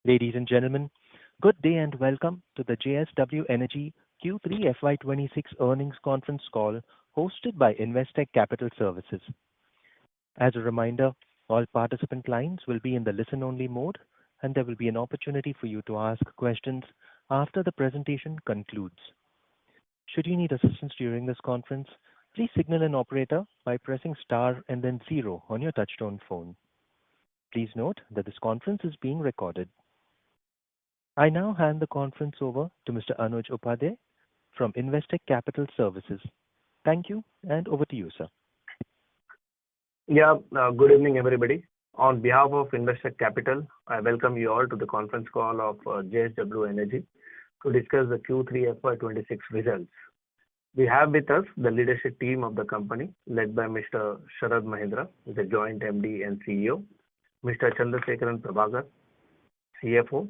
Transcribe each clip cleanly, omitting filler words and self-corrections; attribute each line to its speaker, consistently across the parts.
Speaker 1: Ladies and gentlemen, good day and welcome to the JSW Energy Q3 FY26 earnings conference call hosted by Investec Capital Services. As a reminder, all participant lines will be in the listen-only mode, and there will be an opportunity for you to ask questions after the presentation concludes. Should you need assistance during this conference, please signal an operator by pressing star and then 0 on your touchtone phone. Please note that this conference is being recorded. I now hand the conference over to Mr. Anuj Upadhyay from Investec Capital Services. Thank you, and over to you, sir.
Speaker 2: Good evening, everybody. On behalf of Investec Capital, I welcome you all to the conference call of JSW Energy to discuss the Q3 FY26 results. We have with us the leadership team of the company, led by Mr. Sharad Mahendra, the Joint MD and CEO, Mr. Chandrasekaran Prabhakar, CFO,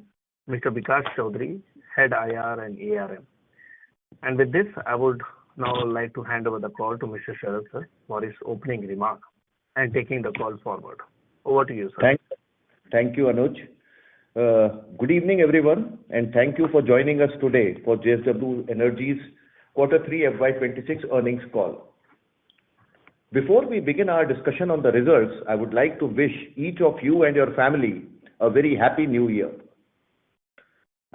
Speaker 2: Mr. Vikas Chaudhary, Head IR and ARM. And with this, I would now like to hand over the call to Mr. Sharad, sir, for his opening remark and taking the call forward. Over to you, sir.
Speaker 3: Thank you, Anuj. Good evening, everyone, and thank you for joining us today for JSW Energy's Q3 FY26 earnings call. Before we begin our discussion on the results, I would like to wish each of you and your family a very happy new year.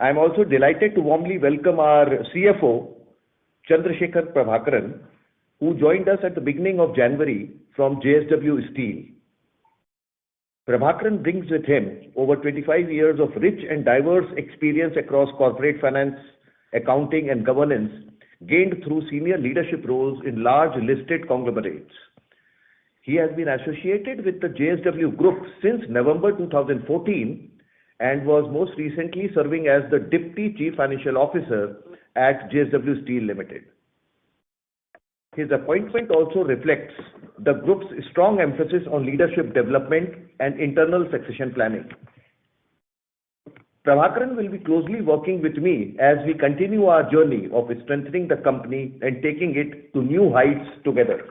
Speaker 3: I am also delighted to warmly welcome our CFO, Chandrasekaran Prabhakaran, who joined us at the beginning of January from JSW Steel. Prabhakaran brings with him over 25 years of rich and diverse experience across corporate finance, accounting and governance, gained through senior leadership roles in large listed conglomerates. He has been associated with the JSW Group since November 2014 and was most recently serving as the Deputy Chief Financial Officer at JSW Steel Limited. His appointment also reflects the group's strong emphasis on leadership development and internal succession planning. Prabhakaran will be closely working with me as we continue our journey of strengthening the company and taking it to new heights together.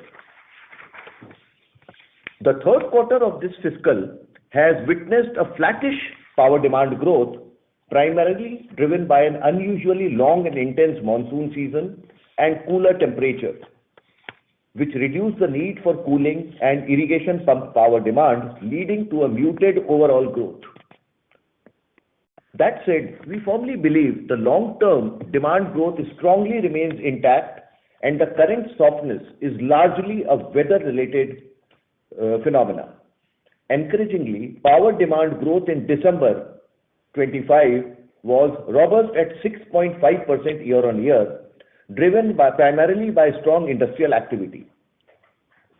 Speaker 3: The third quarter of this fiscal has witnessed a flattish power demand growth, primarily driven by an unusually long and intense monsoon season and cooler temperatures, which reduced the need for cooling and irrigation pump power demand, leading to a muted overall growth. That said, we firmly believe the long-term demand growth strongly remains intact and the current softness is largely a weather-related phenomena. Encouragingly, power demand growth in December 25 was robust at 6.5% year-on-year, driven primarily by strong industrial activity.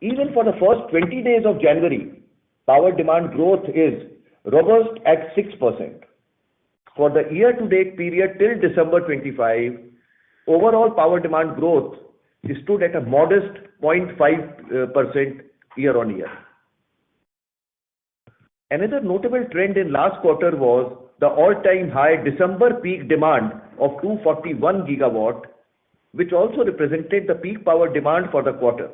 Speaker 3: Even for the first 20 days of January, power demand growth is robust at 6%. For the year-to-date period till December 25, overall power demand growth stood at a modest 0.5% year-on-year. Another notable trend in last quarter was the all-time high December peak demand of 241 gigawatt, which also represented the peak power demand for the quarter.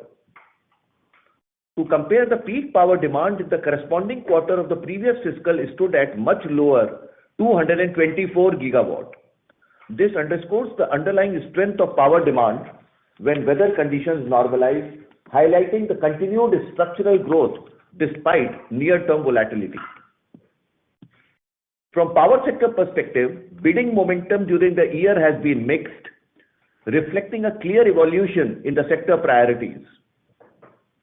Speaker 3: To compare, the peak power demand in the corresponding quarter of the previous fiscal stood at much lower, 224 gigawatt. This underscores the underlying strength of power demand when weather conditions normalize, highlighting the continued structural growth despite near-term volatility. From power sector perspective, bidding momentum during the year has been mixed, reflecting a clear evolution in the sector priorities.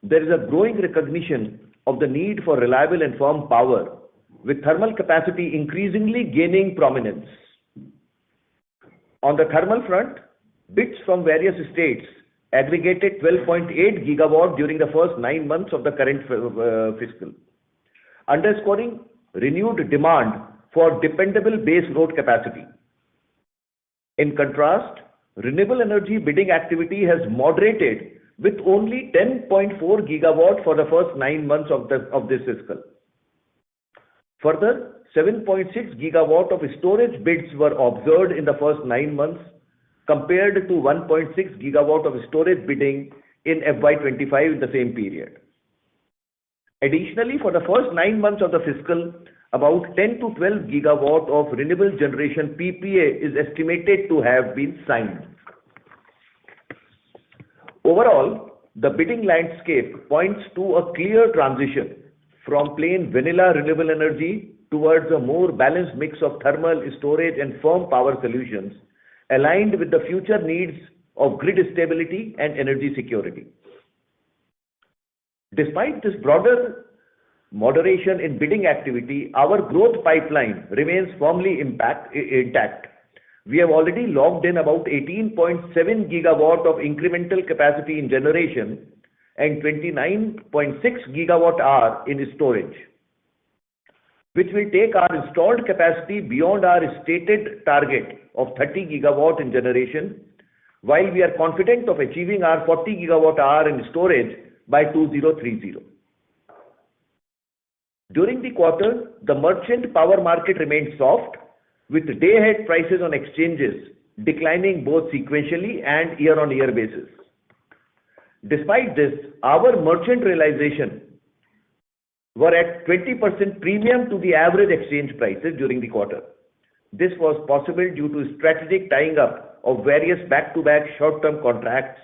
Speaker 3: There is a growing recognition of the need for reliable and firm power, with thermal capacity increasingly gaining prominence. On the thermal front, bids from various states aggregated 12.8 gigawatt during the first 9 months of the current fiscal, underscoring renewed demand for dependable base load capacity. In contrast, renewable energy bidding activity has moderated with only 10.4 gigawatt for the first 9 months of this fiscal. Further, 7.6 gigawatt of storage bids were observed in the first 9 months compared to 1.6 gigawatt of storage bidding in FY25 in the same period. Additionally, for the first 9 months of the fiscal, about 10 to 12 gigawatt of renewable generation PPA is estimated to have been signed. Overall, the bidding landscape points to a clear transition from plain vanilla renewable energy towards a more balanced mix of thermal, storage, and firm power solutions aligned with the future needs of grid stability and energy security. Despite this broader moderation in bidding activity, our growth pipeline remains firmly intact. We have already logged in about 18.7 gigawatt of incremental capacity in generation and 29.6 gigawatt hour in storage, which will take our installed capacity beyond our stated target of 30 gigawatt in generation, while we are confident of achieving our 40 gigawatt hour in storage by 2030. During the quarter, the merchant power market remained soft, with day-ahead prices on exchanges declining both sequentially and year-on-year basis. Despite this, our merchant realization were at 20% premium to the average exchange prices during the quarter. This was possible due to strategic tying up of various back-to-back short-term contracts.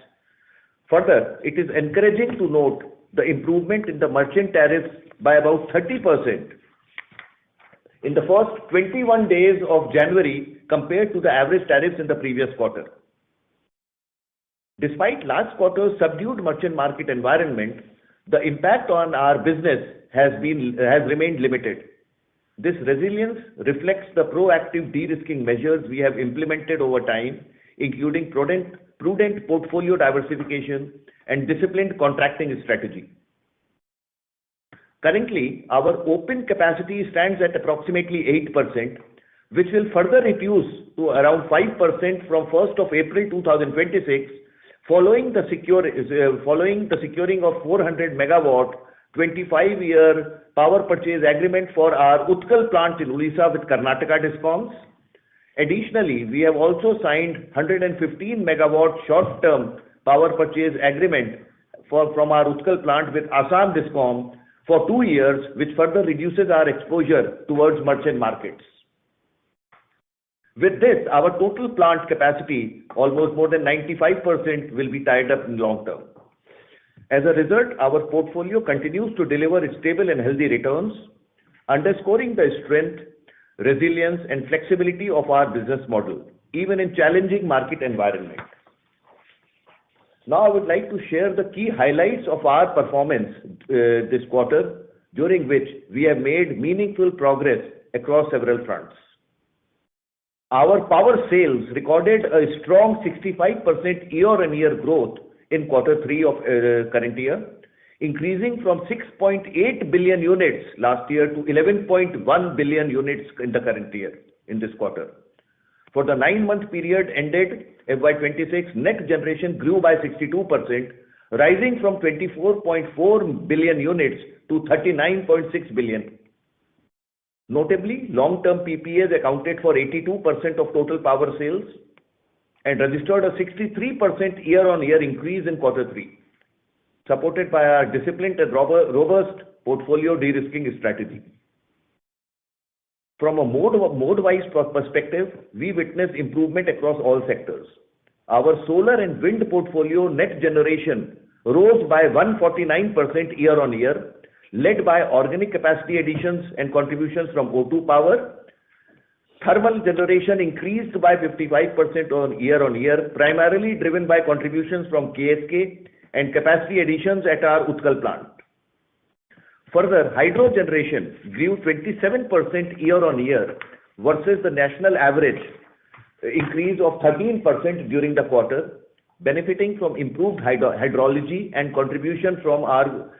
Speaker 3: Further, it is encouraging to note the improvement in the merchant tariffs by about 30% in the first 21 days of January compared to the average tariffs in the previous quarter. Despite last quarter's subdued merchant market environment, the impact on our business has remained limited. This resilience reflects the proactive de-risking measures we have implemented over time, including prudent portfolio diversification and disciplined contracting strategy. Currently, our open capacity stands at approximately 8%, which will further reduce to around 5% from 1st of April 2026, following the securing of 400 megawatt 25-year power purchase agreement for our Utkal plant in Odisha with Karnataka Discoms. Additionally, we have also signed 115 megawatt short-term power purchase agreement from our Utkal plant with Assam Discom for 2 years, which further reduces our exposure towards merchant markets. With this, our total plant capacity, almost more than 95%, will be tied up in long term. As a result, our portfolio continues to deliver stable and healthy returns, underscoring the strength, resilience, and flexibility of our business model, even in challenging market environment. Now, I would like to share the key highlights of our performance this quarter, during which we have made meaningful progress across several fronts. Our power sales recorded a strong 65% year-on-year growth in quarter 3 of current year, increasing from 6.8 billion units last year to 11.1 billion units in the current year, in this quarter. For the 9-month period ended FY26, net generation grew by 62%, rising from 24.4 billion units to 39.6 billion. Notably, long-term PPAs accounted for 82% of total power sales and registered a 63% year-on-year increase in quarter 3, supported by our disciplined and robust portfolio de-risking strategy. From a mode-wise perspective, we witnessed improvement across all sectors. Our solar and wind portfolio net generation rose by 149% year-on-year, led by organic capacity additions and contributions from O2 Power. Thermal generation increased by 55% year-on-year, primarily driven by contributions from KSK and capacity additions at our Utkal plant. Further, hydro generation grew 27% year-on-year versus the national average increase of 13% during the quarter, benefiting from improved hydrology and contribution from our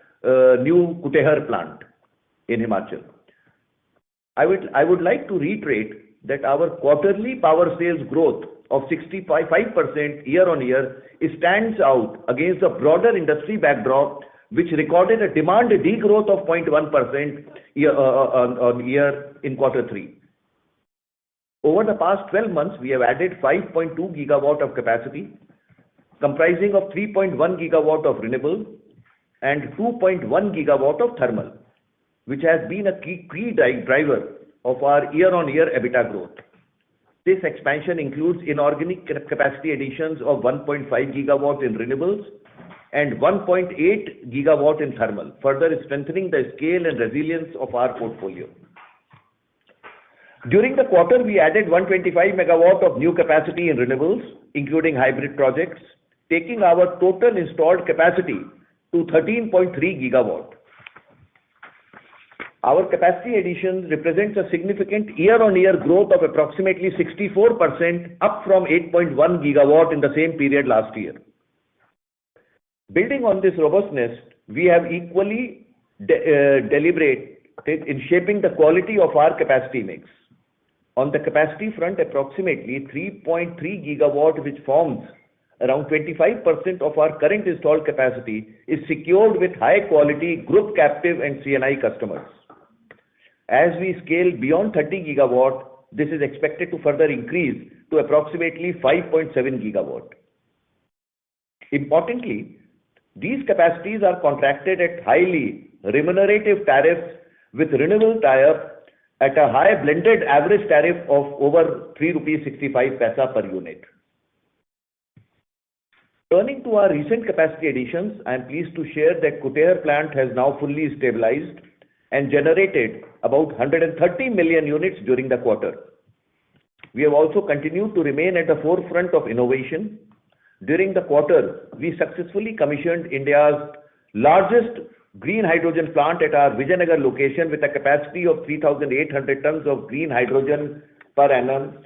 Speaker 3: new Kutehr plant in Himachal. I would like to reiterate that our quarterly power sales growth of 65% year-on-year stands out against a broader industry backdrop, which recorded a demand degrowth of 0.1% year-on-year in quarter 3. Over the past 12 months, we have added 5.2 gigawatt of capacity, comprising of 3.1 gigawatt of renewable and 2.1 gigawatt of thermal, which has been a key driver of our year-on-year EBITDA growth. This expansion includes inorganic capacity additions of 1.5 gigawatt in renewables and 1.8 gigawatt in thermal, further strengthening the scale and resilience of our portfolio. During the quarter, we added 125 megawatt of new capacity in renewables, including hybrid projects, taking our total installed capacity to 13.3 gigawatt. Our capacity additions represents a significant year-on-year growth of approximately 64%, up from 8.1 gigawatt in the same period last year. Building on this robustness, we have equally deliberated in shaping the quality of our capacity mix. On the capacity front, approximately 3.3 gigawatt, which forms around 25% of our current installed capacity, is secured with high-quality group captive and C&I customers. As we scale beyond 30 gigawatt, this is expected to further increase to approximately 5.7 gigawatt. Importantly, these capacities are contracted at highly remunerative tariffs with renewable tie-up at a high blended average tariff of over 3.65 rupees per unit. Turning to our recent capacity additions, I am pleased to share that Kutehr plant has now fully stabilized and generated about 130 million units during the quarter. We have also continued to remain at the forefront of innovation. During the quarter, we successfully commissioned India's largest green hydrogen plant at our Vijayanagar location with a capacity of 3,800 tons of green hydrogen per annum,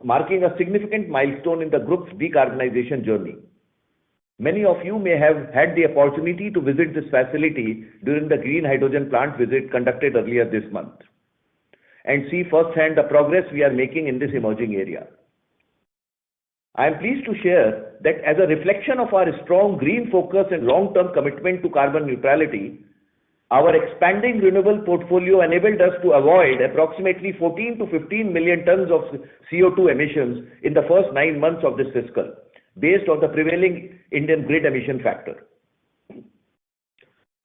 Speaker 3: marking a significant milestone in the group's decarbonization journey. Many of you may have had the opportunity to visit this facility during the green hydrogen plant visit conducted earlier this month and see firsthand the progress we are making in this emerging area. I am pleased to share that as a reflection of our strong green focus and long-term commitment to carbon neutrality, our expanding renewable portfolio enabled us to avoid approximately 14 to 15 million tons of CO2 emissions in the first 9 months of this fiscal, based on the prevailing Indian grid emission factor.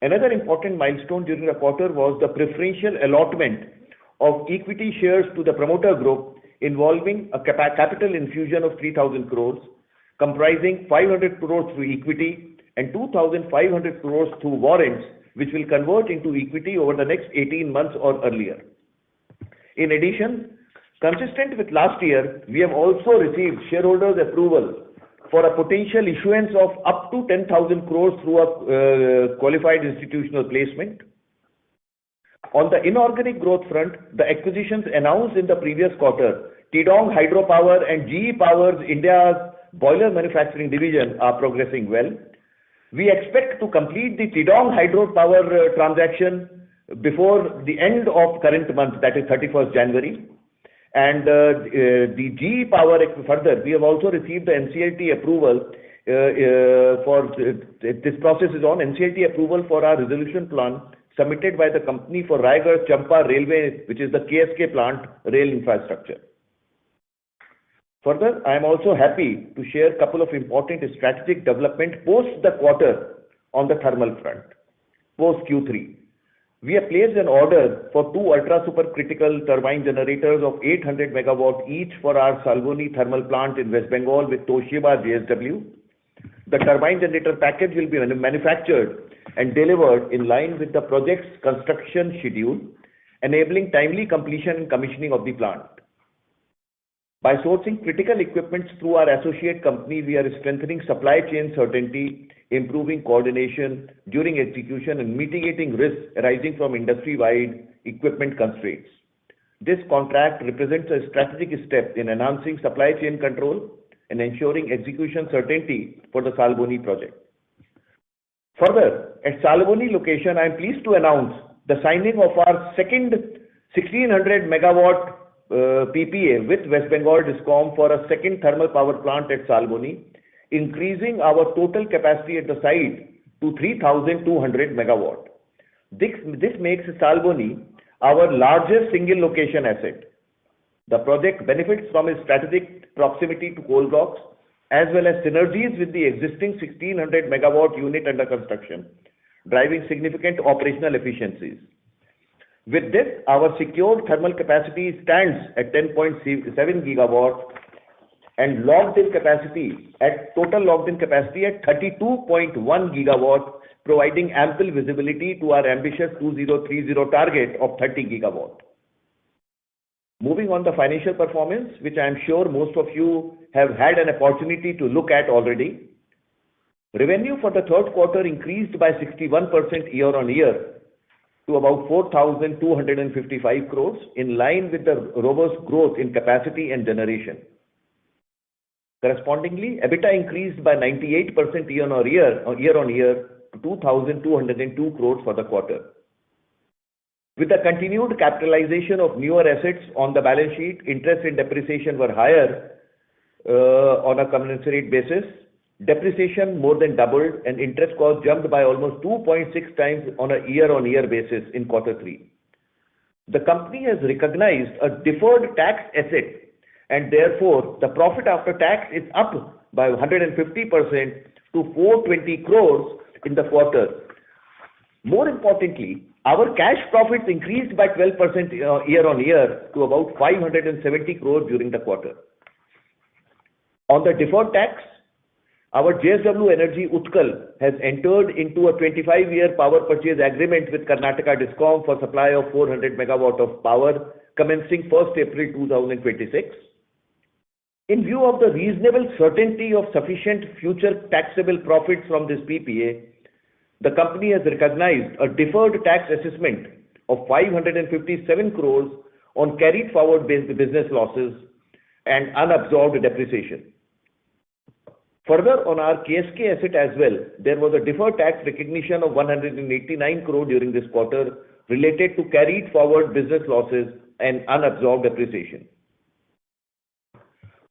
Speaker 3: Another important milestone during the quarter was the preferential allotment of equity shares to the promoter group involving a capital infusion of 3,000 crores, comprising 500 crores through equity and 2,500 crores through warrants, which will convert into equity over the next 18 months or earlier. In addition, consistent with last year, we have also received shareholders' approval for a potential issuance of up to 10,000 crores through a qualified institutional placement. On the inorganic growth front, the acquisitions announced in the previous quarter, Tidong Hydropower and GE Power's India's boiler manufacturing division, are progressing well. We expect to complete the Tidong Hydropower transaction before the end of current month, that is 31st January. And the GE Power, further, we have also received the NCLT approval this process is on NCLT approval for our resolution plan submitted by the company for Raigarh Champa Railway, which is the KSK plant rail infrastructure. Further, I am also happy to share a couple of important strategic developments post the quarter on the thermal front, post Q3. We have placed an order for 2 ultra supercritical turbine generators of 800 megawatt each for our Salboni thermal plant in West Bengal with Toshiba JSW. The turbine generator package will be manufactured and delivered in line with the project's construction schedule, enabling timely completion and commissioning of the plant. By sourcing critical equipment through our associate company, we are strengthening supply chain certainty, improving coordination during execution, and mitigating risks arising from industry-wide equipment constraints. This contract represents a strategic step in enhancing supply chain control and ensuring execution certainty for the Salboni project. Further, at Salboni location, I am pleased to announce the signing of our second 1600 megawatt PPA with West Bengal Discom for a second thermal power plant at Salboni, increasing our total capacity at the site to 3,200 megawatt. This makes Salboni our largest single location asset. The project benefits from its strategic proximity to coal blocks as well as synergies with the existing 1600 megawatt unit under construction, driving significant operational efficiencies. With this, our secured thermal capacity stands at 10.7 gigawatts and total logged in capacity at 32.1 gigawatts, providing ample visibility to our ambitious 2030 target of 30 gigawatts. Moving on the financial performance, which I am sure most of you have had an opportunity to look at already. Revenue for the third quarter increased by 61% year-on-year to about 4,255 crores, in line with the robust growth in capacity and generation. Correspondingly, EBITDA increased by 98% year-on-year to 2,202 crores for the quarter. With the continued capitalization of newer assets on the balance sheet, interest and depreciation were higher on a commensurate basis. Depreciation more than doubled and interest cost jumped by almost 2.6 times on a year-on-year basis in quarter 3. The company has recognized a deferred tax asset, and therefore the profit after tax is up by 150% to 420 crores in the quarter. More importantly, our cash profits increased by 12% year-on-year to about 570 crores during the quarter. On the deferred tax, our JSW Energy Utkal has entered into a 25-year power purchase agreement with Karnataka Discom for supply of 400 megawatt of power commencing 1st April 2026. In view of the reasonable certainty of sufficient future taxable profits from this PPA, the company has recognized a deferred tax assessment of 557 crores on carried forward business losses and unabsorbed depreciation. Further, on our KSK asset as well, there was a deferred tax recognition of 189 crore during this quarter related to carried forward business losses and unabsorbed depreciation.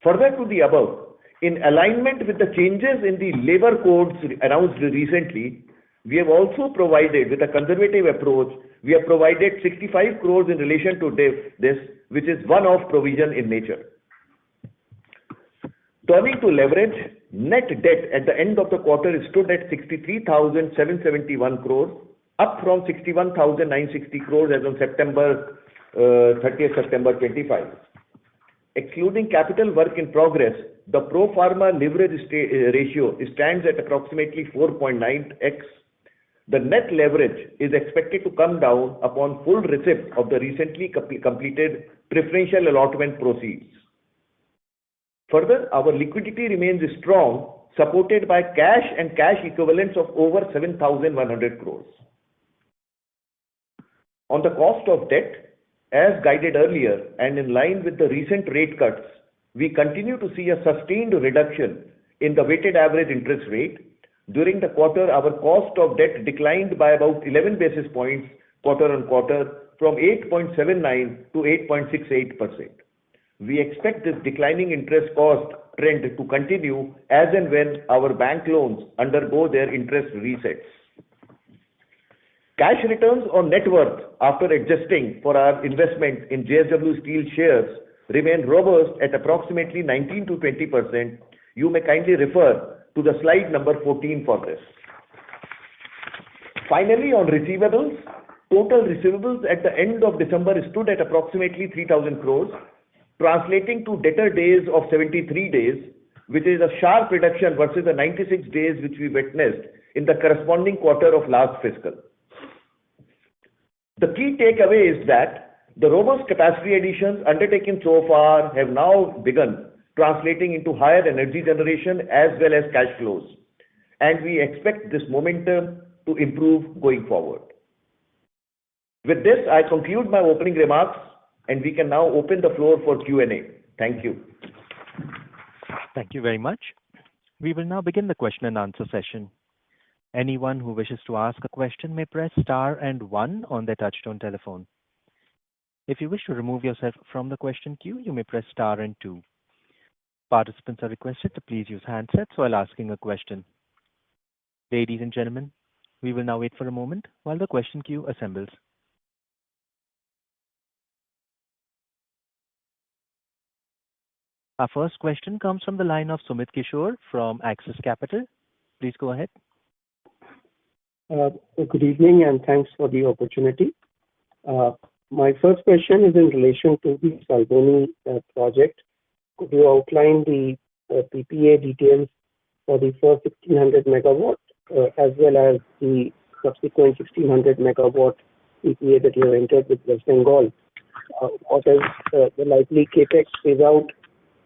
Speaker 3: Further to the above, in alignment with the changes in the labor codes announced recently, we have also provided, with a conservative approach, we have provided 65 crores in relation to this, which is one-off provision in nature. Turning to leverage, net debt at the end of the quarter stood at 63,771 crores, up from 61,960 crores as on 30th September 25. Excluding capital work in progress, the pro forma leverage ratio stands at approximately 4.9x. The net leverage is expected to come down upon full receipt of the recently completed preferential allotment proceeds. Further, our liquidity remains strong, supported by cash and cash equivalents of over 7,100 crores. On the cost of debt, as guided earlier and in line with the recent rate cuts, we continue to see a sustained reduction in the weighted average interest rate. During the quarter, our cost of debt declined by about 11 basis points quarter on quarter from 8.79 to 8.68%. We expect this declining interest cost trend to continue as and when our bank loans undergo their interest resets. Cash returns on net worth after adjusting for our investment in JSW Steel shares remain robust at approximately 19 to 20%. You may kindly refer to the slide number 14 for this. Finally, on receivables, total receivables at the end of December stood at approximately 3,000 crores, translating to debtor days of 73 days, which is a sharp reduction versus the 96 days which we witnessed in the corresponding quarter of last fiscal. The key takeaway is that the robust capacity additions undertaken so far have now begun translating into higher energy generation as well as cash flows, and we expect this momentum to improve going forward. With this, I conclude my opening remarks, and we can now open the floor for Q&A. Thank you.
Speaker 1: Thank you very much. We will now begin the question and answer session. Anyone who wishes to ask a question may press star and 1 on their touchtone telephone. If you wish to remove yourself from the question queue, you may press star and 2. Participants are requested to please use handsets while asking a question. Ladies and gentlemen, we will now wait for a moment while the question queue assembles. Our first question comes from the line of Sumit Kishore from Axis Capital. Please go ahead.
Speaker 4: Good evening and thanks for the opportunity. My first question is in relation to the Salboni project. Could you outline the PPA details for the first 1600 megawatt as well as the subsequent 1600 megawatt PPA that you have entered with West Bengal? What is the likely capex phase out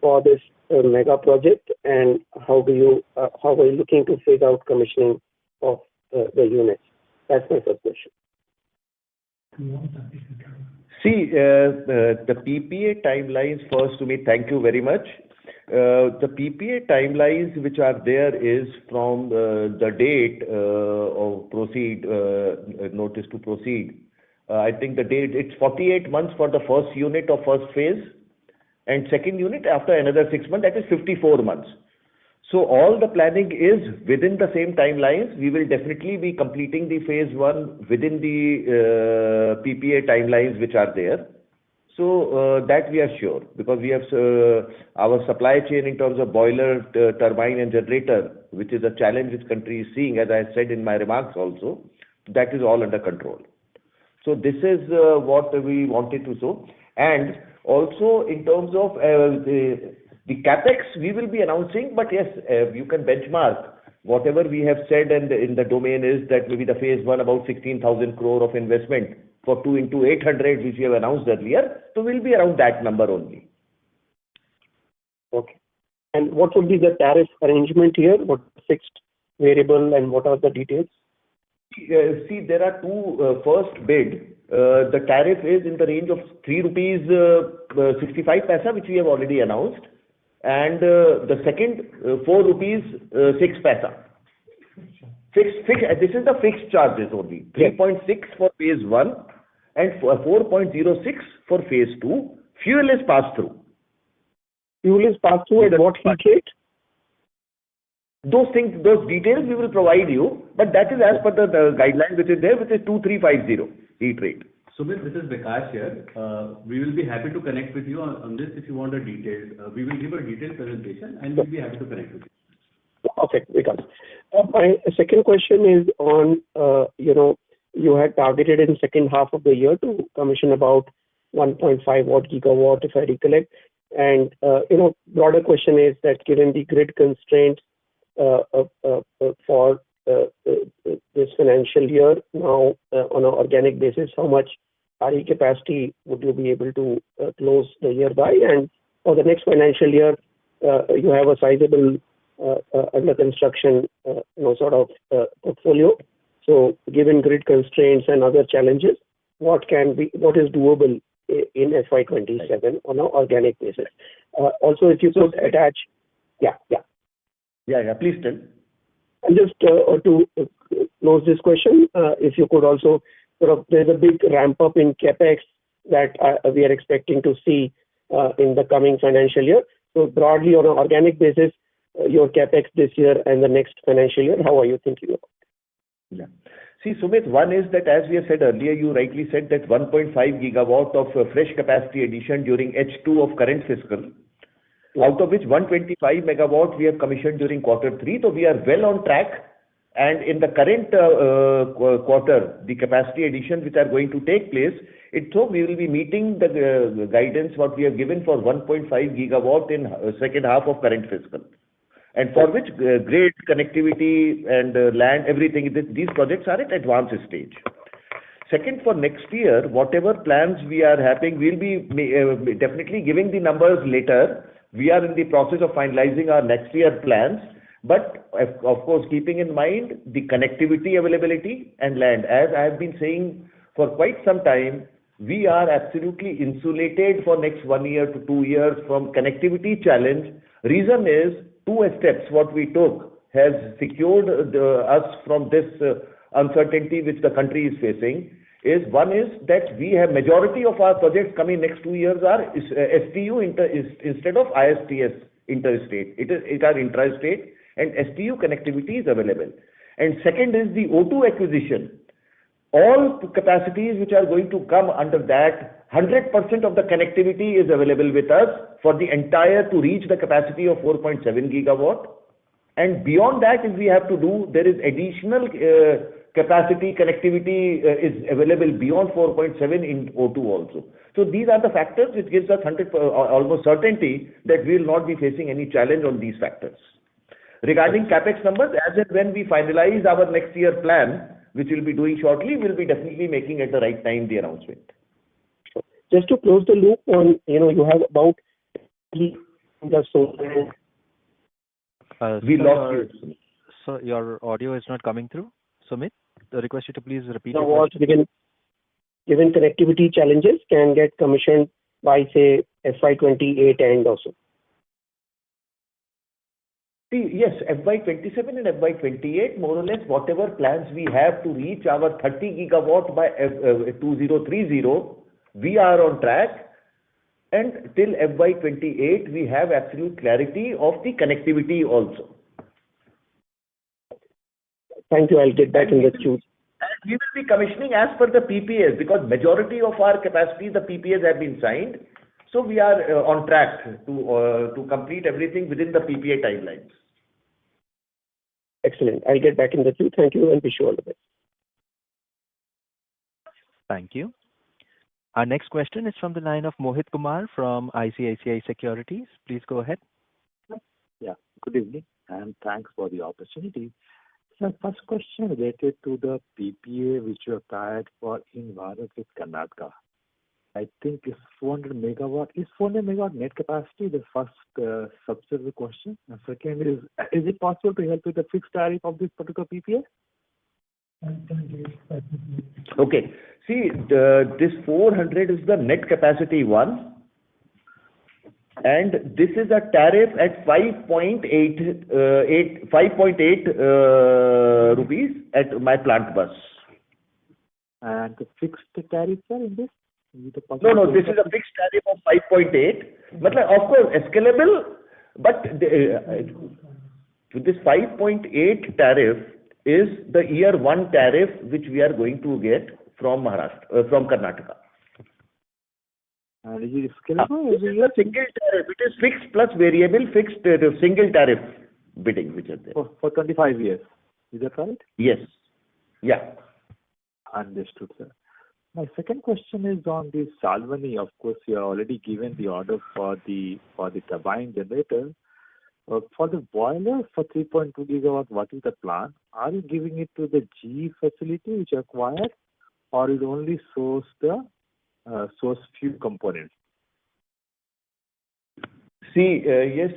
Speaker 4: for this mega project, and how are you looking to phase out commissioning of the units? That's my first question.
Speaker 3: See, the PPA timelines first, Sumit, thank you very much. The PPA timelines which are there is from the date of proceed, notice to proceed. I think the date, it's 48 months for the first unit of first phase, and second unit after another 6 months, that is 54 months. So all the planning is within the same timelines. We will definitely be completing the phase one within the PPA timelines which are there. So that we are sure, because we have our supply chain in terms of boiler, turbine and generator, which is a challenge which country is seeing, as I said in my remarks also, that is all under control. So this is what we wanted to show. And also in terms of the capex we will be announcing, but yes, you can benchmark whatever we have said, and in the domain is that maybe the phase one about 16,000 crore of investment for 2 into 800, which we have announced earlier. So we'll be around that number only.
Speaker 4: Okay. And what would be the tariff arrangement here? What fixed, variable, and what are the details?
Speaker 3: See, there are two first bid. The tariff is in the range of 3 rupees 65 paisa, which we have already announced, and the second 4 rupees 6 paisa. Fixed. This is the fixed charges only. 3.6 for phase one and 4.06 for phase two. Fuel is passed through.
Speaker 4: Fuel is passed through at what heat rate?
Speaker 3: Those things, those details we will provide you, but that is as per the guideline which is there, which is 2350 heat rate.
Speaker 5: Sumit, this is Vikas here. We will be happy to connect with you on this if you want a detailed. We will give a detailed presentation and we'll be happy to connect with you.
Speaker 4: Okay, Vikas. My second question is on, you had targeted in second half of the year to commission about 1.5 watt gigawatt, if I recollect. And, broader question is that given the grid constraints for this financial year now on an organic basis, how much RE capacity would you be able to close the year by? And for the next financial year, you have a sizable under construction portfolio. So given grid constraints and other challenges, what is doable in FY27 on an organic basis? Also, if you could attach,
Speaker 3: Please tell.
Speaker 4: And just to close this question, if you could also there's a big ramp up in capex that we are expecting to see in the coming financial year. So broadly on an organic basis, your capex this year and the next financial year, how are you thinking about it?
Speaker 3: Yeah. See, Sumit, one is that as we have said earlier, you rightly said that 1.5 gigawatt of fresh capacity addition during H2 of current fiscal, out of which 125 megawatt we have commissioned during quarter 3. So we are well on track. And in the current quarter, the capacity additions which are going to take place, we will be meeting the guidance what we have given for 1.5 gigawatt in second half of current fiscal. And for which great connectivity and land, everything, these projects are at advanced stage. Second, for next year, whatever plans we are having, we'll be definitely giving the numbers later. We are in the process of finalizing our next year plans. But of course, keeping in mind the connectivity availability and land, as I have been saying for quite some time, we are absolutely insulated for next 1 year to 2 years from connectivity challenge. Reason is 2 steps what we took has secured us from this uncertainty which the country is facing. One is that we have majority of our projects coming next 2 years are STU instead of ISTS interstate. It are intrastate and STU connectivity is available. And second is the O2 acquisition. All capacities which are going to come under that, 100% of the connectivity is available with us for the entire to reach the capacity of 4.7 gigawatt. And beyond that, if we have to do, there is additional capacity, connectivity is available beyond 4.7 in O2 also. So these are the factors which gives us almost certainty that we will not be facing any challenge on these factors. Regarding capex numbers, as and when we finalize our next year plan, which we'll be doing shortly, we'll be definitely making at the right time the announcement.
Speaker 4: Just to close the loop on, you have about
Speaker 3: We lost you.
Speaker 1: So your audio is not coming through. Sumit, I request you to please repeat
Speaker 4: the
Speaker 1: your
Speaker 4: was
Speaker 1: question.
Speaker 4: given connectivity challenges can get commissioned by, say, FY28 end also.
Speaker 3: See, yes, FY27 and FY28, more or less, whatever plans we have to reach our 30 gigawatt by 2030, we are on track. And till FY28, we have absolute clarity of the connectivity also.
Speaker 4: Thank you. I'll get back in the queue.
Speaker 3: And we will be commissioning as per the PPAs, because majority of our capacity, the PPAs have been signed. So we are on track to complete everything within the PPA timelines.
Speaker 4: Excellent. I'll get back in the queue. Thank you and wish you all the best.
Speaker 1: Thank you. Our next question is from the line of Mohit Kumar from ICICI Securities. Please go ahead.
Speaker 6: Yeah, good evening and thanks for the opportunity. So first question related to the PPA which you applied for in Bharat with Karnataka. I think it's 400 megawatt. Is 400 megawatt net capacity the first subsidiary question? And second is it possible to help with the fixed tariff of this particular PPA?
Speaker 3: Okay. See, this 400 is the net capacity one. And this is a tariff at 5.8 rupees at my plant bus.
Speaker 6: And the fixed tariff, sir, in this?
Speaker 3: No, this is a fixed tariff of 5.8. But of course, escalable, but this 5.8 tariff is the year one tariff which we are going to get from from Karnataka.
Speaker 6: And is it scalable?
Speaker 3: This is a single tariff. It is fixed plus variable fixed single tariff bidding which are there.
Speaker 6: For 25 years. Is that right?
Speaker 3: Yes. Yeah.
Speaker 6: Understood, sir. My second question is on the Salboni. Of course, you have already given the order for the turbine generator. For the boiler for 3.2 gigawatt, what is the plan? Are you giving it to the GE facility which you acquired, or is only source few components?
Speaker 3: See, yes,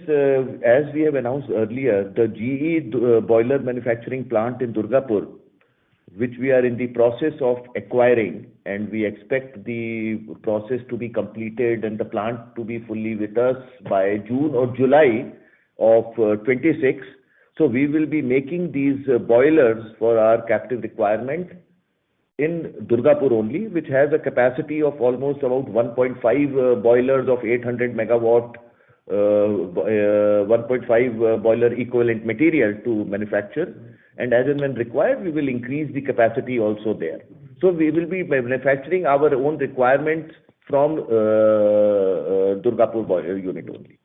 Speaker 3: as we have announced earlier, the GE boiler manufacturing plant in Durgapur, which we are in the process of acquiring, and we expect the process to be completed and the plant to be fully with us by June or July of 26. So we will be making these boilers for our captive requirement in Durgapur only, which has a capacity of almost about 1.5 boilers of 800 megawatt, 1.5 boiler equivalent material to manufacture. And as and when required, we will increase the capacity also there. So we will be manufacturing our own requirements from Durgapur boiler unit only.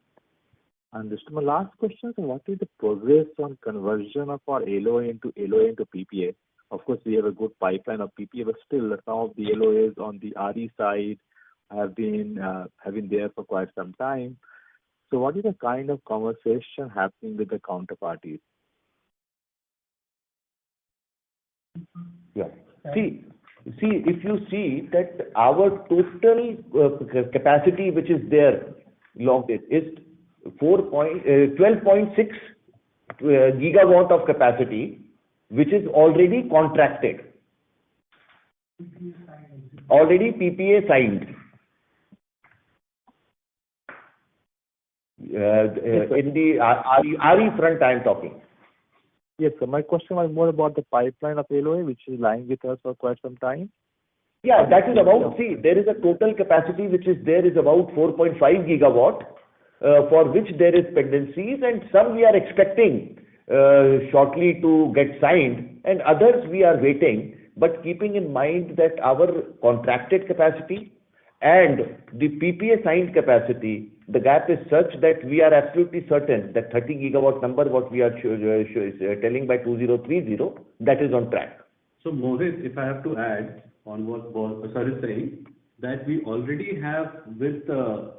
Speaker 6: Understood. My last question is, what is the progress on conversion of our LOA into PPA? Of course, we have a good pipeline of PPA, but still some of the LOAs on the RE side have been there for quite some time. So what is the kind of conversation happening with the counterparties?
Speaker 3: Yeah. See, if you see that our total capacity which is there logged is 12.6 gigawatt of capacity, which is already contracted, already PPA signed. In the RE front, I am talking.
Speaker 6: Yes, sir. My question was more about the pipeline of LOA, which is lying with us for quite some time.
Speaker 3: Yeah, that is about, see, there is a total capacity which is there is about 4.5 gigawatt, for which there is pendencies, and some we are expecting shortly to get signed, and others we are waiting. But keeping in mind that our contracted capacity and the PPA signed capacity, the gap is such that we are absolutely certain that 30 gigawatt number, what we are telling by 2030, that is on track.
Speaker 5: So Mohit, if I have to add on what Sir is saying, that we already have with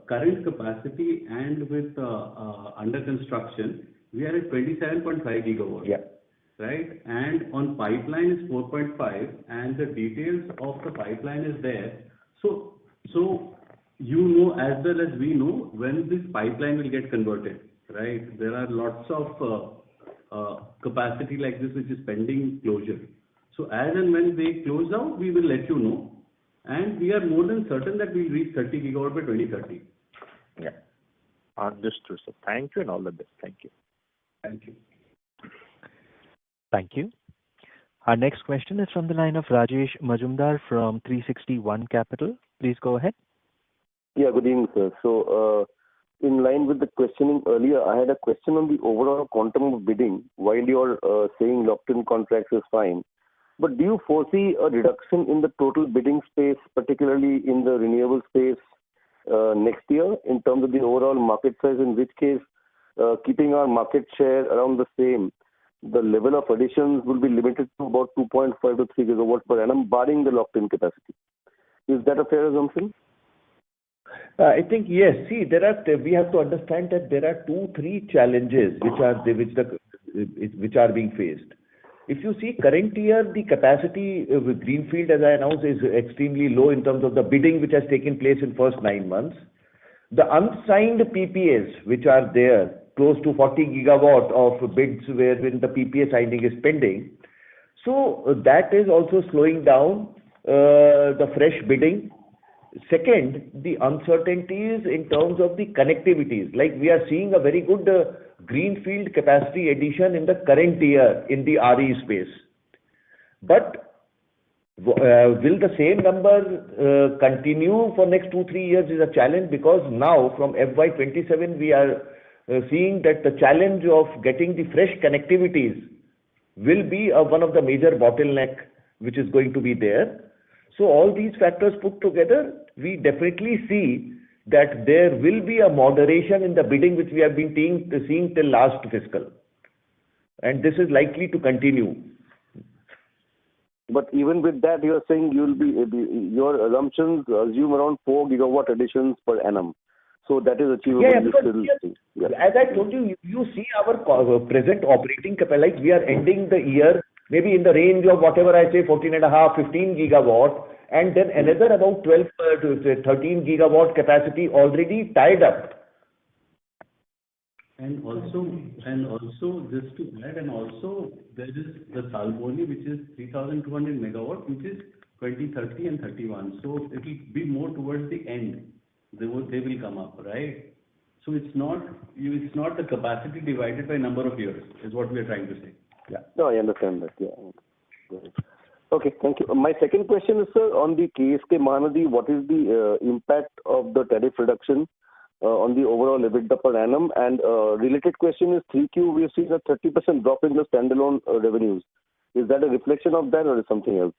Speaker 5: current capacity and with under construction, we are at 27.5 gigawatts.
Speaker 3: Yeah.
Speaker 5: Right? And on pipeline is 4.5, and the details of the pipeline is there. So you know as well as we know when this pipeline will get converted, right? There are lots of capacity like this which is pending closure. So as and when they close out, we will let you know. And we are more than certain that we'll reach 30 gigawatt by 2030.
Speaker 6: Yeah. Understood, sir. Thank you and all the best. Thank you.
Speaker 5: Thank you.
Speaker 1: Thank you. Our next question is from the line of Rajesh Majumdar from 360 ONE Capital. Please go ahead.
Speaker 7: Yeah, good evening, sir. So, in line with the questioning earlier, I had a question on the overall quantum of bidding. While you're saying locked-in contracts is fine, but do you foresee a reduction in the total bidding space, particularly in the renewable space, next year in terms of the overall market size, in which case, keeping our market share around the same, the level of additions will be limited to about 2.5 to 3 gigawatts per annum, barring the locked-in capacity. Is that a fair assumption?
Speaker 3: I think yes. See, we have to understand that there are 2-3 challenges which are being faced. If you see current year, the capacity with greenfield, as I announced, is extremely low in terms of the bidding which has taken place in first 9 months. The unsigned PPAs which are there, close to 40 gigawatt of bids wherein the PPA signing is pending. So that is also slowing down the fresh bidding. Second, the uncertainties in terms of the connectivities. Like we are seeing a very good greenfield capacity addition in the current year in the RE space. But will the same number continue for next 2-3 years is a challenge, because now from FY27 we are seeing that the challenge of getting the fresh connectivities will be one of the major bottleneck which is going to be there. So all these factors put together, we definitely see that there will be a moderation in the bidding which we have been seeing till last fiscal. And this is likely to continue.
Speaker 7: But even with that, you are saying your assumptions assume around 4 gigawatt additions per annum. So that is achievable.
Speaker 3: Yeah, because as I told you, you see our present operating capacity, like we are ending the year maybe in the range of whatever I say, 14.5, 15 gigawatt, and then another about 12 to 13 gigawatt capacity already tied up.
Speaker 5: And also just to add, and also there is the Salboni, which is 3,200 megawatt, which is 2030 and 31. So it will be more towards the end. They will come up, right? So it's not the capacity divided by number of years, is what we are trying to say.
Speaker 7: Yeah. No, I understand that. Yeah. Okay, thank you. My second question is, sir, on the KSK Mahanadi, what is the impact of the tariff reduction on the overall EBITDA per annum? And related question is, 3Q, we have seen a 30% drop in the standalone revenues. Is that a reflection of that or is something else?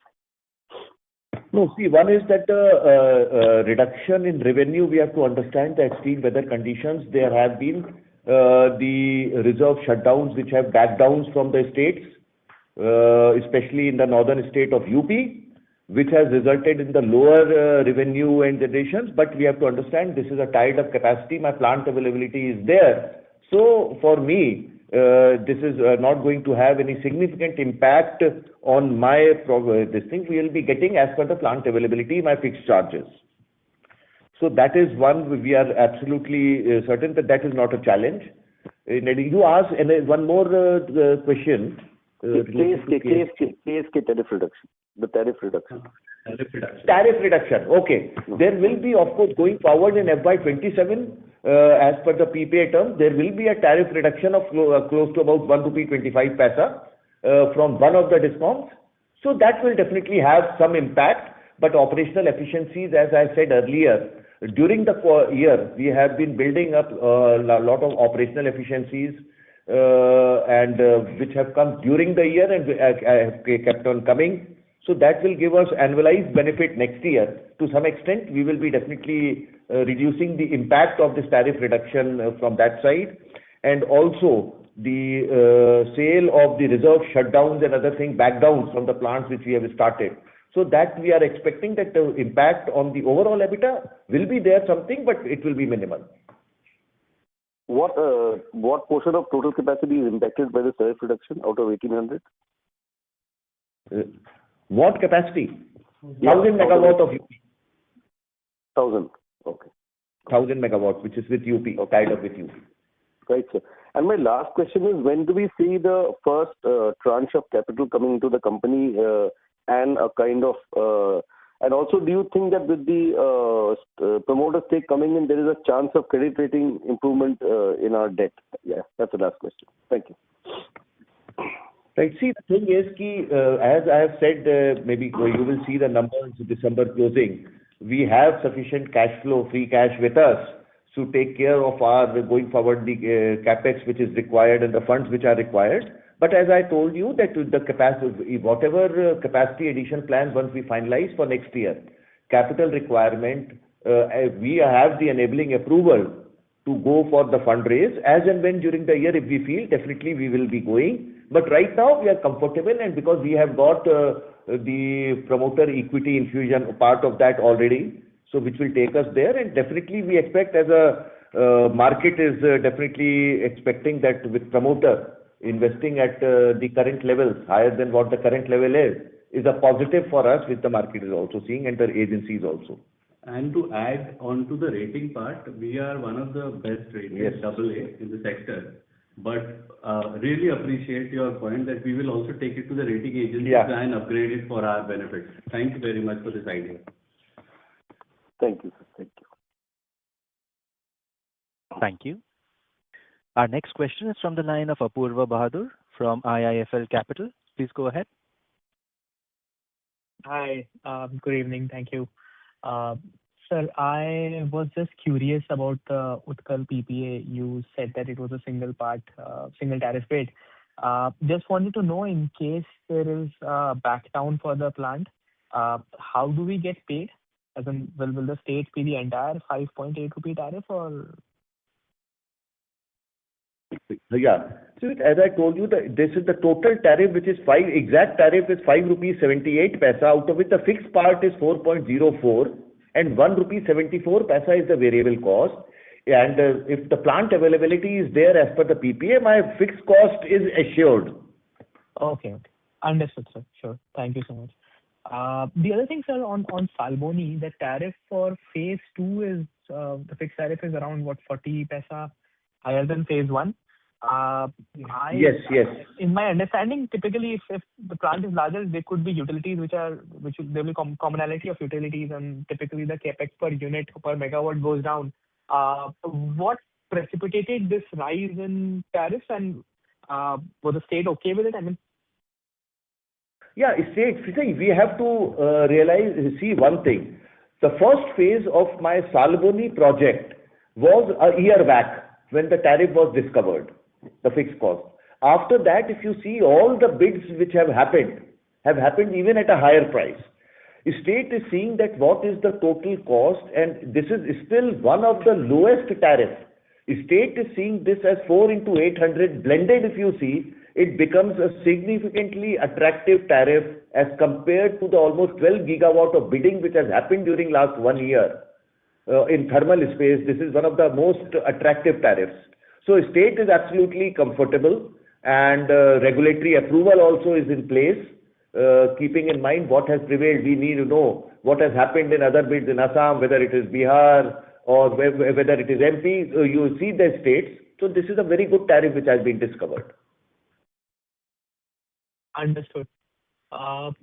Speaker 3: No, see, one is that reduction in revenue, we have to understand the extreme weather conditions. There have been the reserve shutdowns which have backdowns from the states, especially in the northern state of UP, which has resulted in the lower revenue and additions. But we have to understand this is a tied up capacity. My plant availability is there. So for me, this is not going to have any significant impact on my this thing. We will be getting as per the plant availability, my fixed charges. So that is one, we are absolutely certain that is not a challenge. You asked one more question.
Speaker 7: KSK tariff reduction. The tariff reduction.
Speaker 3: Tariff reduction. Okay. There will be, of course, going forward in FY27, as per the PPA terms, there will be a tariff reduction of close to about 1 rupee 25 paisa from one of the discoms. So that will definitely have some impact. But operational efficiencies, as I said earlier, during the year, we have been building up a lot of operational efficiencies and which have come during the year and have kept on coming. So that will give us annualized benefit next year. To some extent, we will be definitely reducing the impact of this tariff reduction from that side. And also, the sale of the reserve shutdowns and other things, backdowns from the plants which we have started. So that we are expecting that the impact on the overall EBITDA will be there something, but it will be minimal.
Speaker 7: What portion of total capacity is impacted by the tariff reduction out of 1,800?
Speaker 3: What capacity? 1,000 megawatt of UP.
Speaker 7: 1,000. Okay.
Speaker 3: 1,000 megawatt, which is with UP, tied up with UP.
Speaker 7: Right, sir. And my last question is, when do we see the first tranche of capital coming into the company and a kind of... and also, do you think that with the promoter stake coming in, there is a chance of credit rating improvement in our debt? Yeah, that's the last question. Thank you.
Speaker 3: Right. See, the thing is, as I have said, maybe you will see the numbers December closing. We have sufficient cash flow, free cash with us to take care of our going forward the capex which is required and the funds which are required. But as I told you, that the capacity, whatever capacity addition plans once we finalize for next year, capital requirement, we have the enabling approval to go for the fundraise as and when during the year, if we feel, definitely we will be going. But right now we are comfortable, and because we have got the promoter equity infusion part of that already, so which will take us there, and definitely we expect as a market is definitely expecting that with promoter investing at the current levels higher than what the current level is a positive for us, which the market is also seeing and the agencies also.
Speaker 5: And to add on to the rating part, we are one of the best rated,
Speaker 3: Yes.
Speaker 5: AA in the sector. But really appreciate your point that we will also take it to the rating agencies and upgrade it for our benefit. Thank you very much for this idea.
Speaker 7: Thank you, sir. Thank you.
Speaker 1: Thank you. Our next question is from the line of Apurva Bahadur from IIFL Capital. Please go ahead.
Speaker 8: Hi, good evening. Thank you. Sir, I was just curious about the Utkal PPA. You said that it was a single tariff bid. Just wanted to know, in case there is a back down for the plant, how do we get paid? As in, will the state pay the entire 5.8 rupee tariff or?
Speaker 3: Yeah. So as I told you, this is the total tariff, which is exact tariff is 5 rupees 78 paisa, out of which the fixed part is 4.04 and 1 rupee 74 paisa is the variable cost. And if the plant availability is there as per the PPA, my fixed cost is assured.
Speaker 8: Okay. Understood, sir. Sure. Thank you so much. The other thing, sir, on Salboni, the tariff for phase 2 is, the fixed tariff is around, 40 paisa higher than phase 1.
Speaker 3: Yes.
Speaker 8: In my understanding, typically, if the plant is larger, there could be utilities there will be commonality of utilities, and typically the capex per unit per megawatt goes down. What precipitated this rise in tariffs, and was the state okay with it? I mean,
Speaker 3: yeah, state. See, we have to see one thing. The first phase of my Salboni project was a year back when the tariff was discovered, the fixed cost. After that, if you see all the bids which have happened even at a higher price. The state is seeing that what is the total cost, and this is still one of the lowest tariffs. The state is seeing this as 4 into 800 blended. If you see, it becomes a significantly attractive tariff as compared to the almost 12 gigawatt of bidding which has happened during last 1 year. In thermal space, this is one of the most attractive tariffs. So state is absolutely comfortable, and regulatory approval also is in place. Keeping in mind what has prevailed, we need to know what has happened in other bids in Assam, whether it is Bihar or whether it is MP. You see the states. So this is a very good tariff which has been discovered.
Speaker 8: understood. Sir,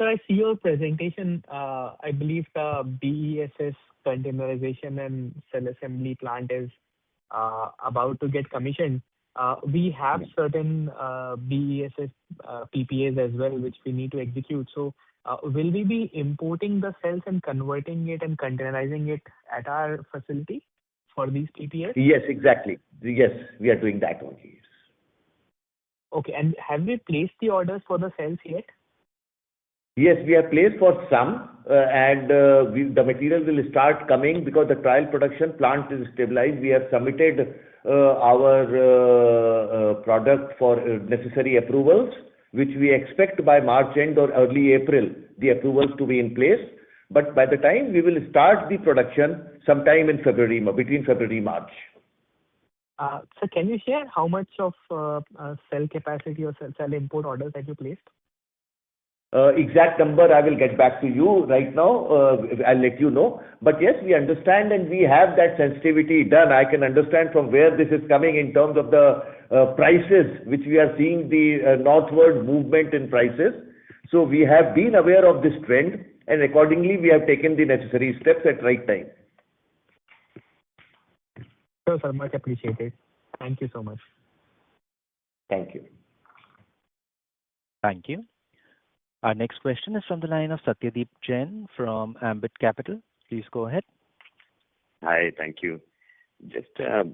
Speaker 8: I see your presentation. I believe the BESS containerization and cell assembly plant is about to get commissioned. We have certain BESS PPAs as well, which we need to execute. So, will we be importing the cells and converting it and containerizing it at our facility for these PPAs?
Speaker 3: Yes, exactly. Yes, we are doing that only. Yes.
Speaker 8: Okay. And have we placed the orders for the cells yet?
Speaker 3: Yes, we have placed for some, and the material will start coming because the trial production plant is stabilized. We have submitted our product for necessary approvals, which we expect by March end or early April, the approvals to be in place. But by the time we will start the production sometime in February, between February March.
Speaker 8: So can you share how much of cell capacity or cell import orders that you placed?
Speaker 3: Exact number I will get back to you right now. I'll let you know. But yes, we understand and we have that sensitivity done. I can understand from where this is coming in terms of the prices, which we are seeing the northward movement in prices. So we have been aware of this trend and accordingly we have taken the necessary steps at right time.
Speaker 8: Sure, sir. Much appreciated. Thank you so much.
Speaker 3: Thank you.
Speaker 1: Thank you. Our next question is from the line of Satyadeep Jain from Ambit Capital. Please go ahead.
Speaker 9: Hi, thank you. Just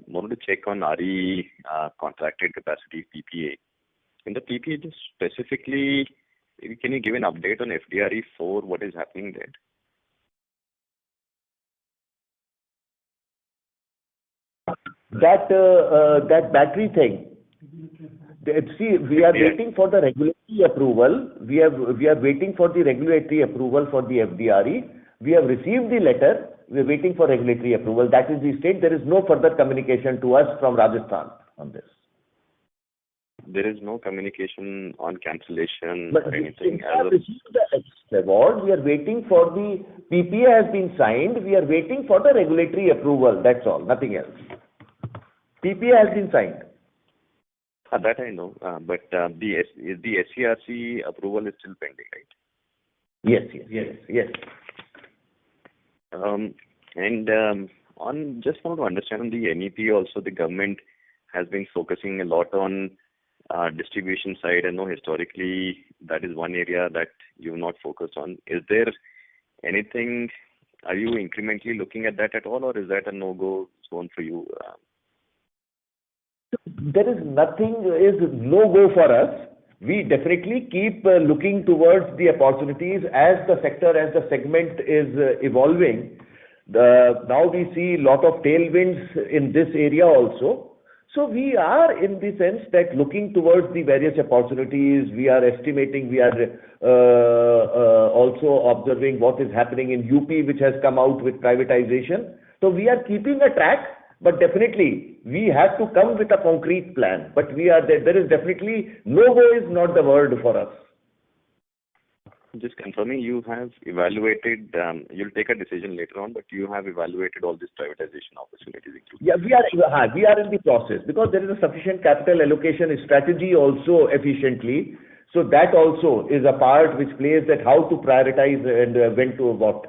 Speaker 9: wanted to check on RE contracted capacity PPA. In the PPA, just specifically, can you give an update on FDRE 4, what is happening there?
Speaker 3: That battery thing. See, we are waiting for the regulatory approval. We are waiting for the regulatory approval for the FDRE. We have received the letter. We are waiting for regulatory approval. That is the state. There is no further communication to us from Rajasthan on this.
Speaker 9: There is no communication on cancellation
Speaker 3: But
Speaker 9: or anything
Speaker 3: we have received the award. We are waiting for the PPA has been signed. We are waiting for the regulatory approval. That's all. Nothing else. PPA has been signed.
Speaker 9: That I know, but the SCRC approval is still pending, right?
Speaker 3: Yes.
Speaker 9: On just want to understand on the NEP also, the government has been focusing a lot on distribution side. I know historically that is one area that you've not focused on. Is there anything? Are you incrementally looking at that at all, or is that a no-go zone for you?
Speaker 3: There is nothing is no-go for us. We definitely keep looking towards the opportunities as the sector, as the segment is evolving. Now we see a lot of tailwinds in this area also. So we are in the sense that looking towards the various opportunities, we are estimating, we are also observing what is happening in UP, which has come out with privatization. So we are keeping a track. But definitely, we have to come with a concrete plan. But we are there is definitely no-go is not the word for us.
Speaker 9: Just confirming, you have evaluated. You'll take a decision later on, but you have evaluated all these privatization opportunities.
Speaker 3: Yeah, we are in the process because there is a sufficient capital allocation strategy also efficiently. So that also is a part which plays that how to prioritize and when to what.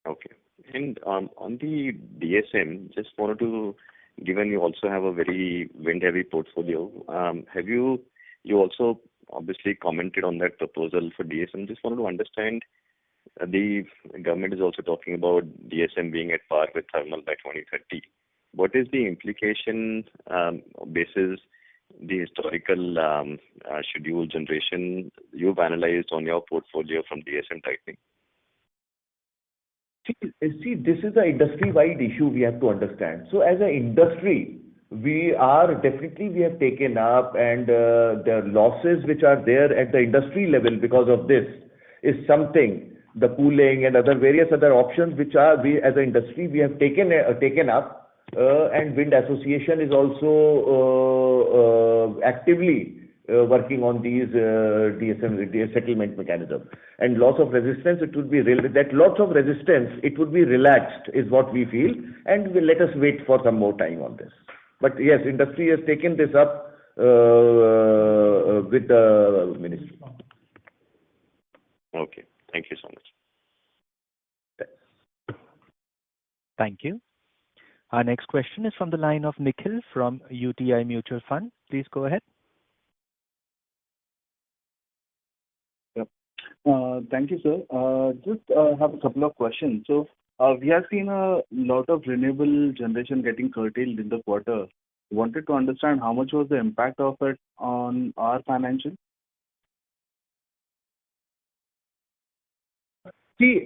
Speaker 9: Okay. And on the DSM, just wanted to, given you also have a very wind-heavy portfolio, have you also obviously commented on that proposal for DSM? Just wanted to understand, the government is also talking about DSM being at par with thermal by 2030. What is the implication basis the historical schedule generation you've analyzed on your portfolio from DSM tightening?
Speaker 3: See, this is an industry-wide issue we have to understand. So as an industry, we have taken up and the losses which are there at the industry level because of this is something, the cooling and various other options which we as an industry, we have taken up and Wind Association is also actively working on these DSM settlement mechanism. And loss of resistance, it would be lots of resistance, it would be relaxed is what we feel, and let us wait for some more time on this. But yes, industry has taken this up with the ministry.
Speaker 9: Okay, thank you so much.
Speaker 1: Thank you. Our next question is from the line of Nikhil from UTI Mutual Fund. Please go ahead.
Speaker 10: Thank you, sir. Just have a couple of questions. So, we have seen a lot of renewable generation getting curtailed in the quarter. Wanted to understand how much was the impact of it on our financials?
Speaker 3: See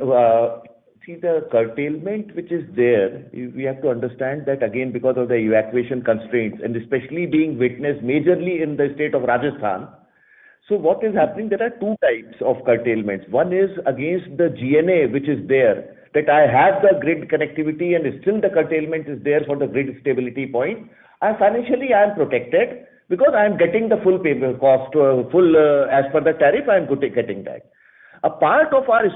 Speaker 3: the curtailment which is there, we have to understand that again because of the evacuation constraints and especially being witnessed majorly in the state of Rajasthan. So what is happening? There are two types of curtailments. One is against the GNA which is there, that I have the grid connectivity and still the curtailment is there for the grid stability point. Financially I am protected because I am getting the full payment cost, as per the tariff I am getting that. A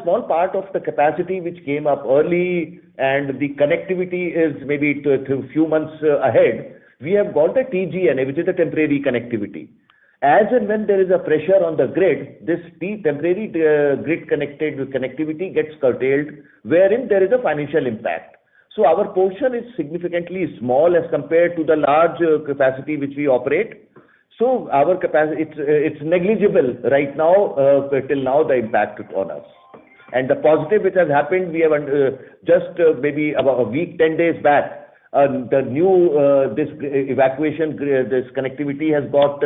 Speaker 3: small part of the capacity which came up early and the connectivity is maybe to few months ahead, we have got the TGNA, which is a temporary connectivity. As and when there is a pressure on the grid, this temporary grid connectivity gets curtailed, wherein there is a financial impact. So our portion is significantly small as compared to the large capacity which we operate. So our capacity, it's negligible right now, till now the impact on us. And the positive which has happened, we have just maybe about a week, 10 days back, the new this evacuation, this connectivity has got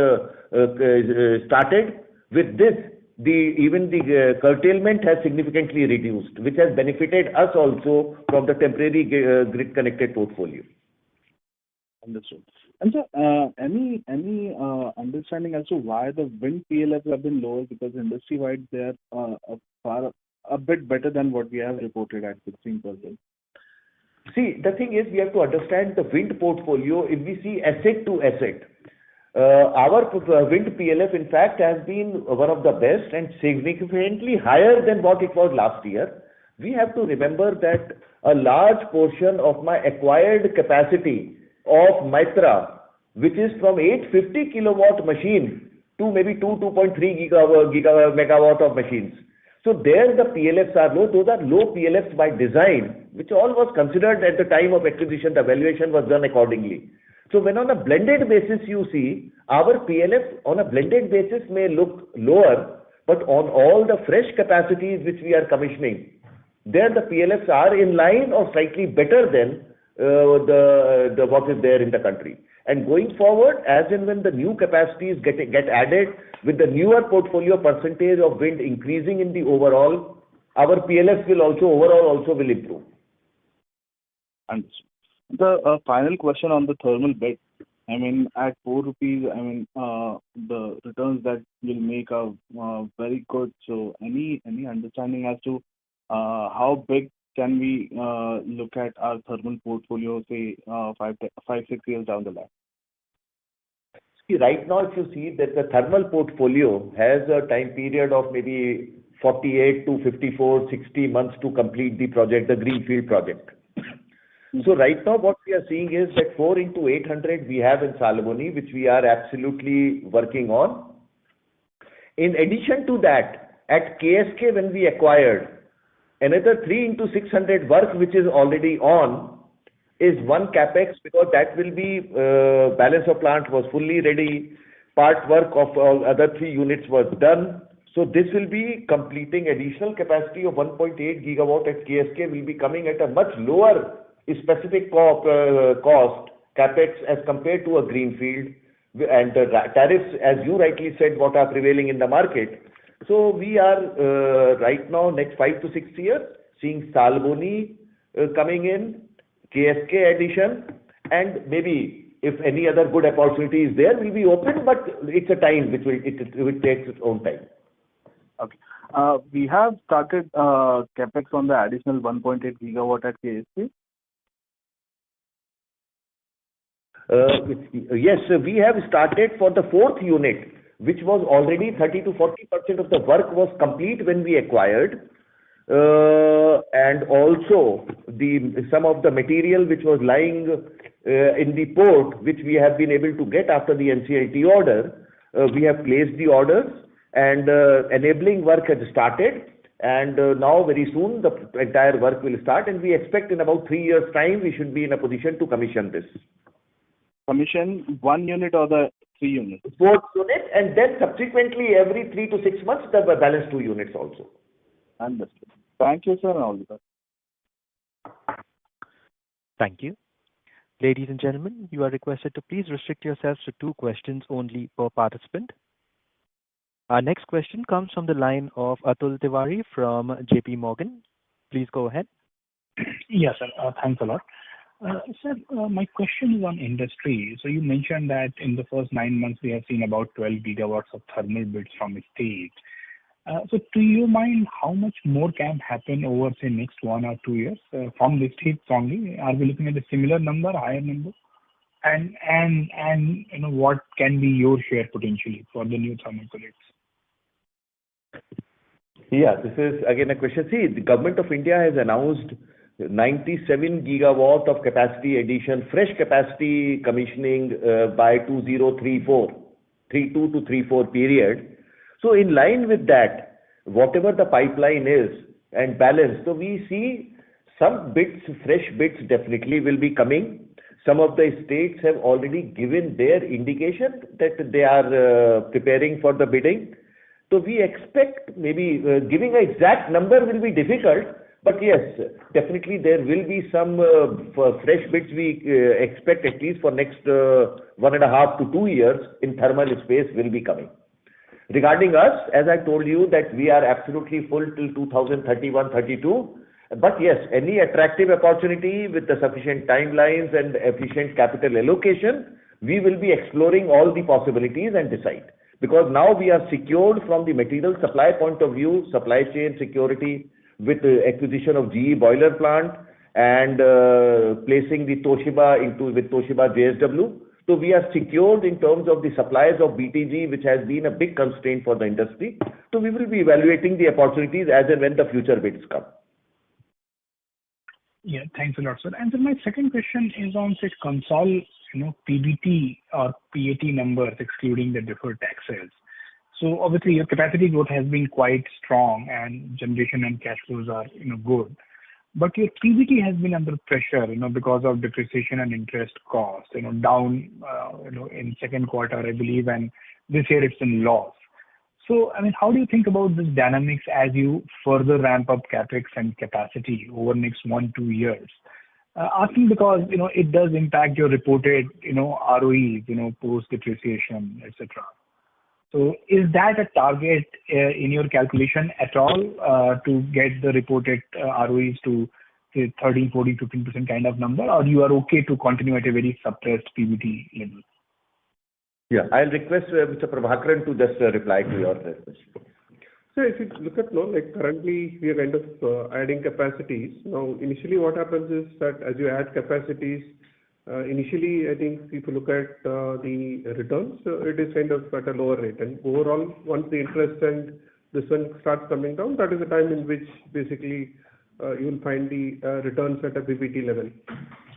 Speaker 3: started. With this, even the curtailment has significantly reduced, which has benefited us also from the temporary grid connected portfolio.
Speaker 10: Understood. And so, any understanding as to why the wind PLFs have been lower? Because industry-wide, they are a bit better than what we have reported at 16%.
Speaker 3: See, the thing is, we have to understand the wind portfolio. If we see asset to asset, our wind PLF, in fact, has been one of the best and significantly higher than what it was last year. We have to remember that a large portion of my acquired capacity of Maitra, which is from 850 kilowatt machine to maybe 2.3 megawatt of machines. So there the PLFs are low. Those are low PLFs by design, which all was considered at the time of acquisition. The valuation was done accordingly. So when on a blended basis you see, our PLF on a blended basis may look lower, but on all the fresh capacities which we are commissioning, there the PLFs are in line or slightly better than the what is there in the country. And going forward, as and when the new capacities get added, with the newer portfolio percentage of wind increasing in the overall, our PLFs will also improve.
Speaker 10: Understood. The final question on the thermal bit. I mean, at 4 rupees, I mean, the returns that you'll make are very good. So, any understanding as to how big can we look at our thermal portfolio, say, 5-6 years down the line?
Speaker 3: See, right now, if you see that the thermal portfolio has a time period of maybe 48 to 54, 60 months to complete the project, the greenfield project. So right now, what we are seeing is that 4 into 800 we have in Salboni, which we are absolutely working on. In addition to that, at KSK, when we acquired, another 3 into 600 work, which is already on, is one capex, because that will be balance of plant was fully ready. Part work of all other 3 units was done. So this will be completing additional capacity of 1.8 gigawatt at KSK will be coming at a much lower specific cost capex as compared to a greenfield, and the tariffs, as you rightly said, what are prevailing in the market. So we are right now next 5 to 6 years seeing Salboni coming in, KSK addition, and maybe if any other good opportunity is there, we'll be open, but it's a time which will take its own time.
Speaker 10: Okay. We have started capex on the additional 1.8 gigawatt at KSK.
Speaker 3: Yes, we have started for the 4th unit, which was already 30 to 40% of the work was complete when we acquired. And also some of the material which was lying in the port, which we have been able to get after the NCLT order, we have placed the orders, and enabling work has started. And now very soon the entire work will start, and we expect in about 3 years' time we should be in a position to commission this.
Speaker 10: Commission 1 unit or the 3 units?
Speaker 3: 4th unit, and then subsequently every 3 to 6 months the balance 2 units also.
Speaker 10: Understood. Thank you, sir, and all the best.
Speaker 1: Thank you. Ladies and gentlemen, you are requested to please restrict yourselves to 2 questions only per participant. Our next question comes from the line of Atul Tiwari from JP Morgan. Please go ahead.
Speaker 11: Yes, sir. Thanks a lot. Sir, my question is on industry. So you mentioned that in the first 9 months, we have seen about 12 gigawatts of thermal bids from the state. So do you mind how much more can happen over, say, next 1 or 2 years from the states only? Are we looking at a similar number, higher number? And what can be your share potentially for the new thermal projects?
Speaker 3: Yeah, this is again a question. See, the government of India has announced 97 gigawatt of capacity addition, fresh capacity commissioning by 32 to 34 period. So in line with that, whatever the pipeline is and balance, so we see some bids, fresh bids definitely will be coming. Some of the states have already given their indication that they are preparing for the bidding. So we expect maybe giving an exact number will be difficult, but yes, definitely there will be some fresh bids we expect at least for next 1.5 to 2 years in thermal space will be coming. Regarding us, as I told you that we are absolutely full till 2031-32. But yes, any attractive opportunity with the sufficient timelines and efficient capital allocation, we will be exploring all the possibilities and decide. Because now we are secured from the material supply point of view, supply chain security with the acquisition of GE boiler plant and placing the Toshiba with Toshiba JSW. So we are secured in terms of the supplies of BTG, which has been a big constraint for the industry. So we will be evaluating the opportunities as and when the future bids come.
Speaker 11: Yeah, thanks a lot, sir. And then my second question is on, say, Concall, PBT or PAT numbers excluding the deferred taxes. So obviously your capacity growth has been quite strong and generation and cash flows are good. But your PBT has been under pressure, because of depreciation and interest costs, down, in second quarter, I believe, and this year it's in loss. So, I mean, how do you think about this dynamics as you further ramp up capex and capacity over next 1-2 years? Asking because, it does impact your reported, ROEs, post depreciation, etc. So is that a target in your calculation at all to get the reported ROEs to say 13, 14, 15% kind of number, or you are okay to continue at a very suppressed PBT level?
Speaker 3: Yeah, I'll request Mr. Prabhakaran to just reply to your question.
Speaker 12: So if you look at currently we are kind of adding capacities. Now, initially what happens is that as you add capacities, initially I think if you look at the returns, it is kind of at a lower rate. And overall, once the interest and this one starts coming down, that is the time in which basically you will find the returns at a PBT level.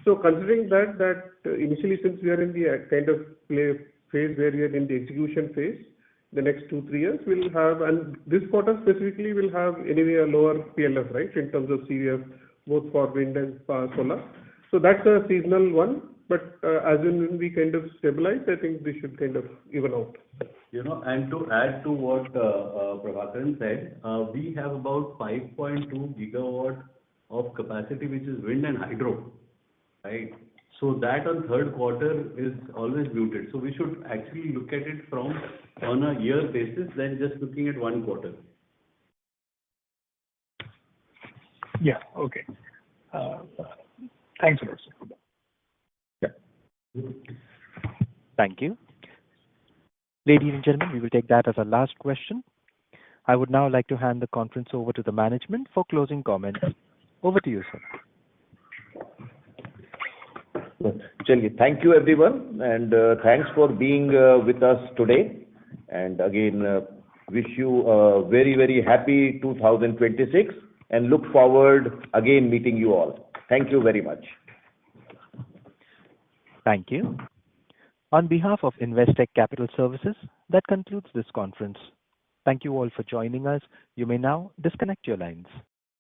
Speaker 12: So considering that initially since we are in the kind of phase where we are in the execution phase, the next 2-3 years we'll have, and this quarter specifically will have anyway a lower PLF, right, in terms of CVF, both for wind and solar. So that's a seasonal one, but as in we kind of stabilize, I think this should kind of even out.
Speaker 5: And to add to what Prabhakaran said, we have about 5.2 gigawatt of capacity, which is wind and hydro, right? So that on third quarter is always muted. So we should actually look at it on a year basis than just looking at 1 quarter.
Speaker 11: Yeah, okay. Thanks a lot, sir.
Speaker 3: Yeah.
Speaker 1: Thank you. Ladies and gentlemen, we will take that as our last question. I would now like to hand the conference over to the management for closing comments. Over to you, sir.
Speaker 3: Thank you, everyone, and thanks for being with us today. And again, wish you a very, very happy 2026 and look forward again meeting you all. Thank you very much.
Speaker 1: Thank you. On behalf of Investec Capital Services, that concludes this conference. Thank you all for joining us. You may now disconnect your lines.